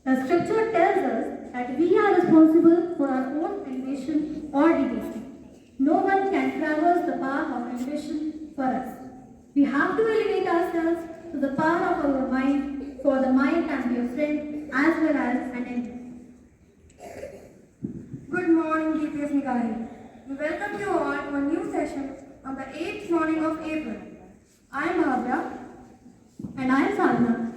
The structure tells us that we are responsible for our own elevation or degradation. No one can traverse the path of elevation for us. We have to elevate ourselves to the power of our mind, for the mind can be a friend as well as an enemy. Good morning, GPS Nikari. We welcome you all to a new session on the 8th morning of April. I am Bhavya. And I am Sadhana.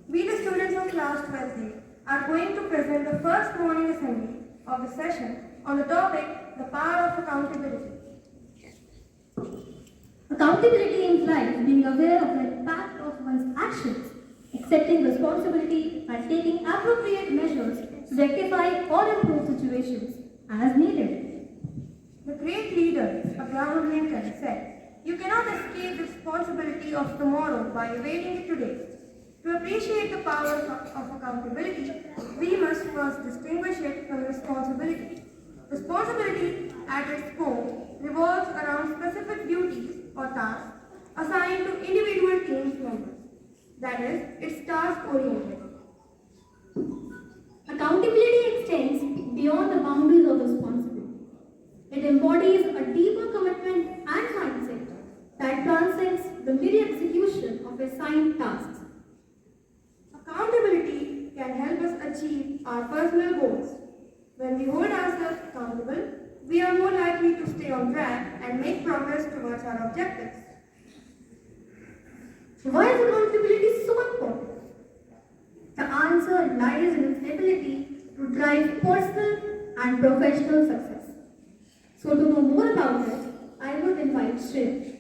We, the students of class 12A, are going to present the first morning assembly of the session on the topic, the power of accountability. Accountability implies being aware of the impact of one's actions, accepting responsibility, and taking appropriate measures to rectify or improve situations as needed. The great leader, Abraham Lincoln, said, "You cannot escape the responsibility of tomorrow by evading it today." To appreciate the power of accountability, we must first distinguish it from responsibility. Responsibility, at its core, revolves around specific duties or tasks assigned to individual team members. That is, it's task-oriented. Accountability extends beyond the boundaries of responsibility. It embodies a deeper commitment and mindset that transcends the mere execution of assigned tasks. Accountability can help us achieve our personal goals. When we hold ourselves accountable, we are more likely to stay on track and make progress towards our objectives. Why is accountability so important? The answer lies in its ability to drive personal and professional success. So to know more about it, I would invite Shreya.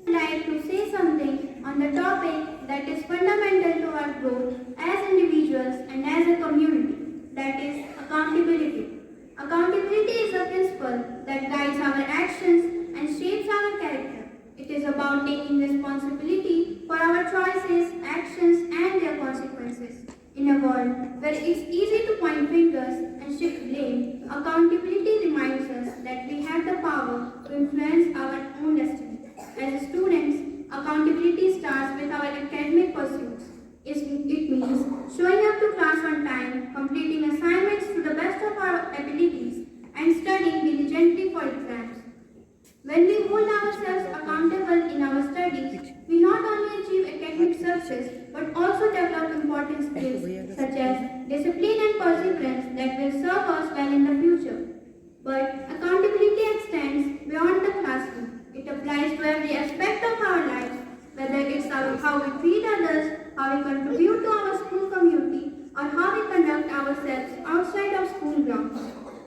I would like to say something on the topic that is fundamental to our growth as individuals and as a community, that is accountability. Accountability is a principle that guides our actions and shapes our character. It is about taking responsibility for our choices, actions, and their consequences. In a world where it's easy to point fingers and shift blame, accountability reminds us that we have the power to influence our own destiny. As students, accountability starts with our academic pursuits. It means showing up to class on time, completing assignments to the best of our abilities, and studying diligently for exams. When we hold ourselves accountable in our studies, we not only achieve academic success but also develop important skills such as discipline and perseverance that will serve us well in the future. But accountability extends beyond the classroom. It applies to every aspect of our lives, whether it's how we treat others, how we contribute to our school community, or how we conduct ourselves outside of school grounds.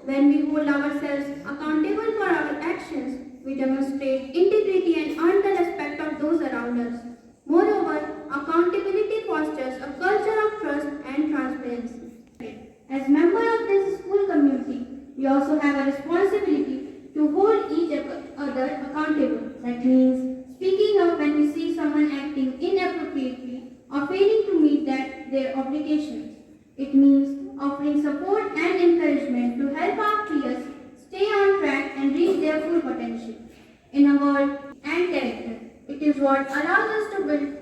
When we hold ourselves accountable for our actions, we demonstrate integrity and earn the respect of those around us. Moreover, accountability fosters a culture of trust and transparency. As members of this school community, we also have a responsibility to hold each other accountable. That means speaking up when we see someone acting inappropriately or failing to meet their obligations. It means offering support and encouragement to help our peers stay on track and reach their full potential. In a word and character, it is what allows us to build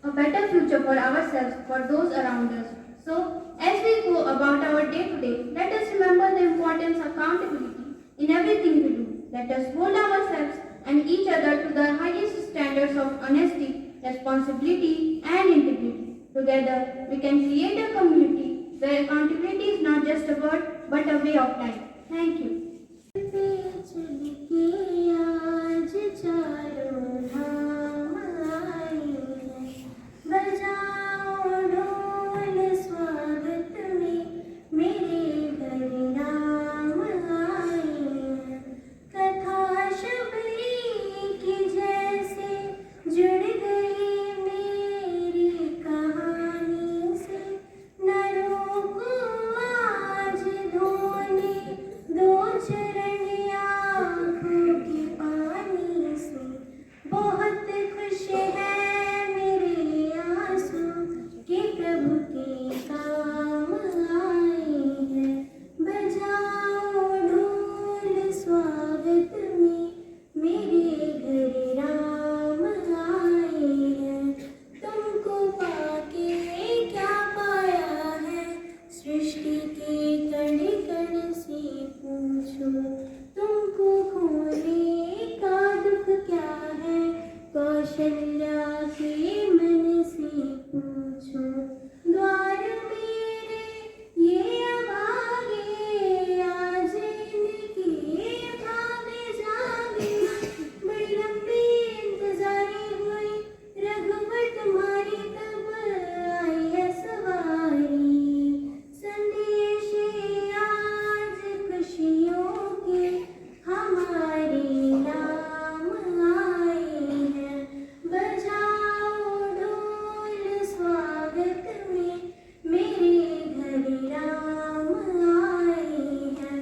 a better future for ourselves, for those around us. So, as we go about our day-to-day, let us remember the importance of accountability in everything we do. Let us hold ourselves and each other to the highest standards of honesty, responsibility, and integrity. Together, we can create a community where accountability is not just a word but a way of life. Thank you. Kaushalya के मन से पूछो, द्वार मेरे ये अभागे, आज इनके भावे जागे। बड़ी लंबी इंतजारी हुई, रघुवर तुम्हारी तब आई है सवारी। संदेश आज खुशियों के हमारे नाम आए हैं। बजाओ ढोल स्वागत में, मेरे घर राम आए हैं।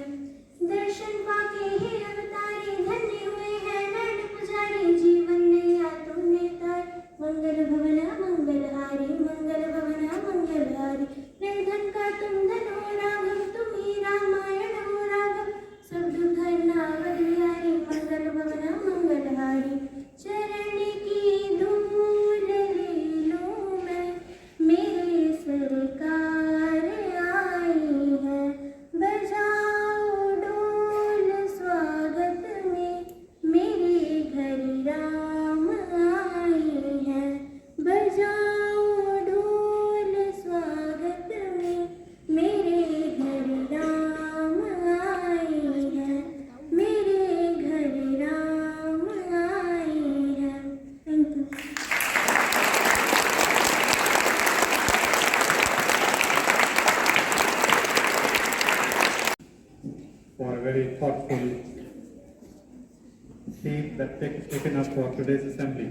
दर्शन पाके ही अवतारी, धन्य हुए हैं नर पुजारी। जीवन नैया तुमने तार, मंगल भवना मंगलहारी, मंगल भवना मंगलहारी। निर्धन का तुम धन हो राघव, तुम ही रामायण हो राघव। सब दुख हरना वरदारी, मंगल भवना मंगलहारी। चरण की धूल ले लूं मैं, मेरे सरकार आई है। बजाओ ढोल स्वागत में, मेरे घर राम आए हैं। बजाओ ढोल स्वागत में, मेरे घर राम आए हैं। मेरे घर राम आए हैं। Thank you. For a very thoughtful theme that taken up for today's assembly.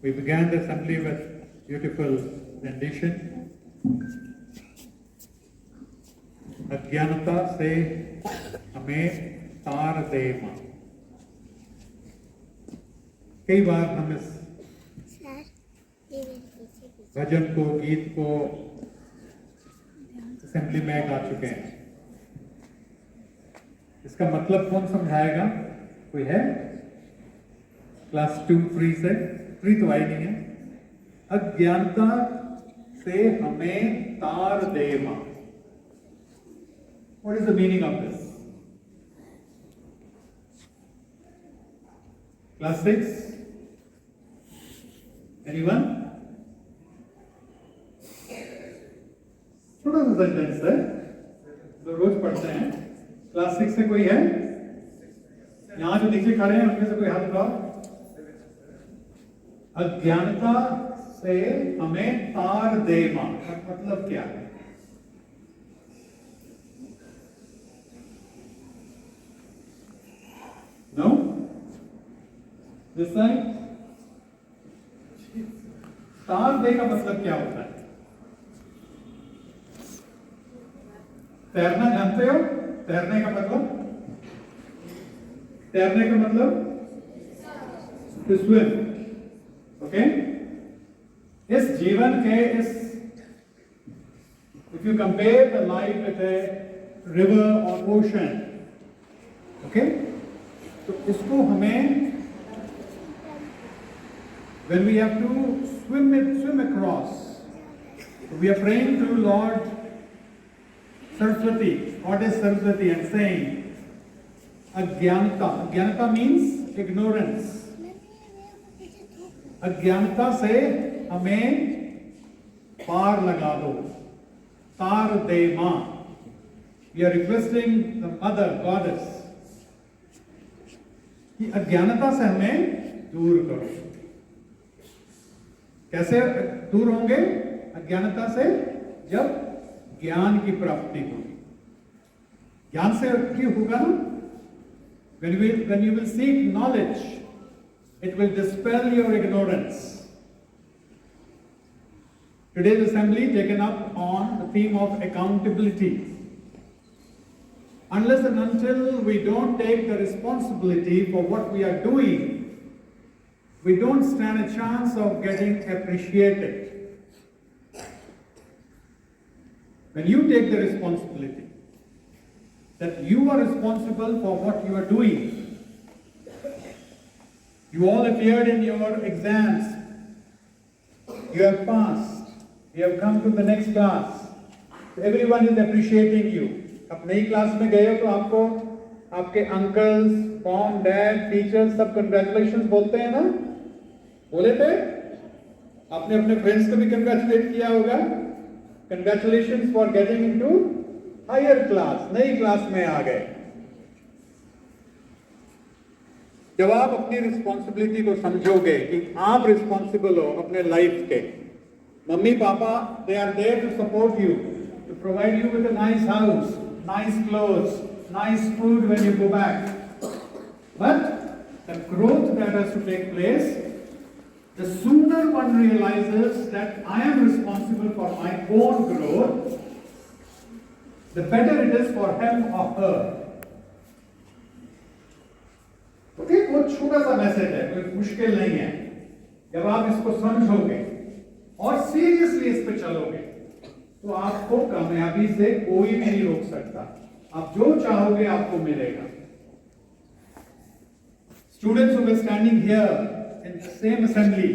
We began the assembly with beautiful rendition. अज्ञानता से हमें तार दे मां। कई बार हम इस भजन को, गीत को असेंबली में गा चुके हैं। इसका मतलब कौन समझाएगा? कोई है? क्लास 2 3 से 3 तो आई नहीं है। अज्ञानता से हमें तार दे मां। What is the meaning of this? Class 6? Anyone? छोटा सा सेंटेंस है जो रोज पढ़ते हैं। क्लास 6 से कोई है? यहां जो नीचे खड़े हैं उनमें से कोई हाथ उठाओ। अज्ञानता से हमें तार दे मां का मतलब क्या है? No? This side? तार दे का मतलब क्या होता है? तैरना जानते हो? तैरने का मतलब? तैरने का मतलब? To swim. Okay? इस जीवन के if you compare the life with a river or ocean, okay? तो इसको हमें when we have to swim across, we are praying to Lord Saraswati, Goddess Saraswati, and saying अज्ञानता. अज्ञानता means ignorance. अज्ञानता से हमें पार लगा दो, तार दे मां. We are requesting the Mother Goddess कि अज्ञानता से हमें दूर करो. कैसे दूर होंगे अज्ञानता से? जब ज्ञान की प्राप्ति होगी. ज्ञान से क्या होगा ना? When you will seek knowledge, it will dispel your ignorance. Today's assembly taken up on the theme of accountability. Unless and until we don't take the responsibility for what we are doing, we don't stand a chance of getting appreciated. When you take the responsibility that you are responsible for what you are doing, you all appeared in your exams, you have passed, you have come to the next class, everyone is appreciating you. अब नई class में गए हो तो आपको आपके uncles, mom, dad, teachers सब congratulation बोलते हैं ना? बोले थे? आपने अपने फ्रेंड्स को भी कंग्रेचुलेट किया होगा। Congratulation for getting into higher class, नई क्लास में आ गए। जब आप अपनी रिस्पॉन्सिबिलिटी को समझोगे कि आप रिस्पॉन्सिबल हो अपने लाइफ के, mummy papa they are there to support you, to provide you with a nice house, nice clothes, nice food when you go back. But the growth that has to take place, the sooner one realizes that I am responsible for my own growth, the better it is for him or her. Okay, वो छोटा सा message है, कोई मुश्किल नहीं है। जब आप इसको समझोगे और सीरियसली इस पे चलोगे तो आपको कामयाबी से कोई भी नहीं रोक सकता। आप जो चाहोगे आपको मिलेगा। Students who were standing here in the same assembly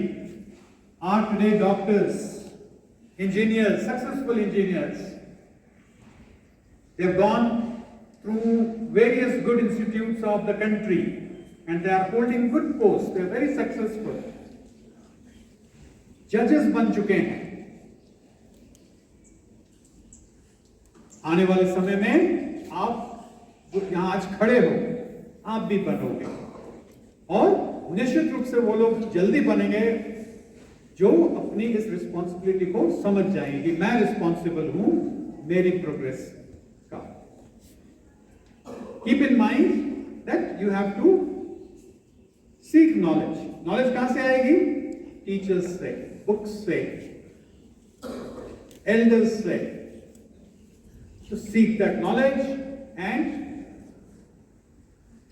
are today doctors, engineers, successful engineers. They have gone through various good institutes of the country and they are holding good posts. They are very successful. Judges बन चुके हैं। आने वाले समय में आप यहां आज खड़े हो, आप भी बनोगे और निश्चित रूप से वो लोग जल्दी बनेंगे जो अपनी इस रिस्पॉन्सिबिलिटी को समझ जाएंगे कि मैं रिस्पॉन्सिबल हूं मेरी प्रोग्रेस का। Keep in mind that you have to seek knowledge. Knowledge कहां से आएगी? टीचर्स से, बुक्स से, एल्डर्स से। To seek that knowledge and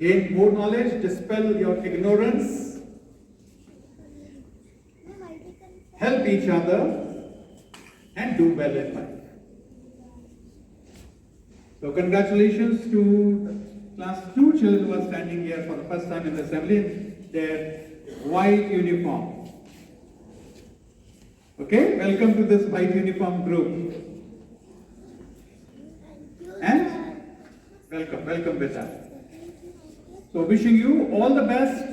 gain more knowledge, dispel your ignorance, help each other and do well in life. So congratulations to class 2 children who are standing here for the first time in the assembly in their white uniform. Okay, welcome to this white uniform group. And welcome beta. So wishing you all the best.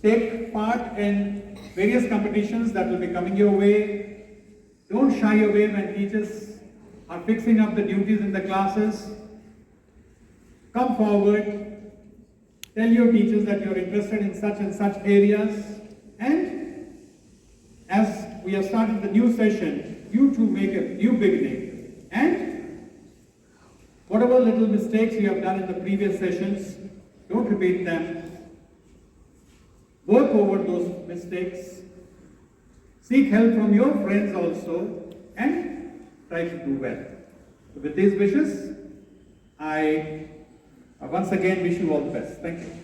Take part in various competitions that will be coming your way. Don't shy away when teachers are fixing up the duties in the classes. Come forward. Tell your teachers that you're interested in such and such areas. And as we have started the new session, you too make a new beginning. And whatever little mistakes you have done in the previous sessions, don't repeat them. Work over those mistakes. Seek help from your friends also and try to do well. So with these wishes, I once again wish you all the best. Thank you.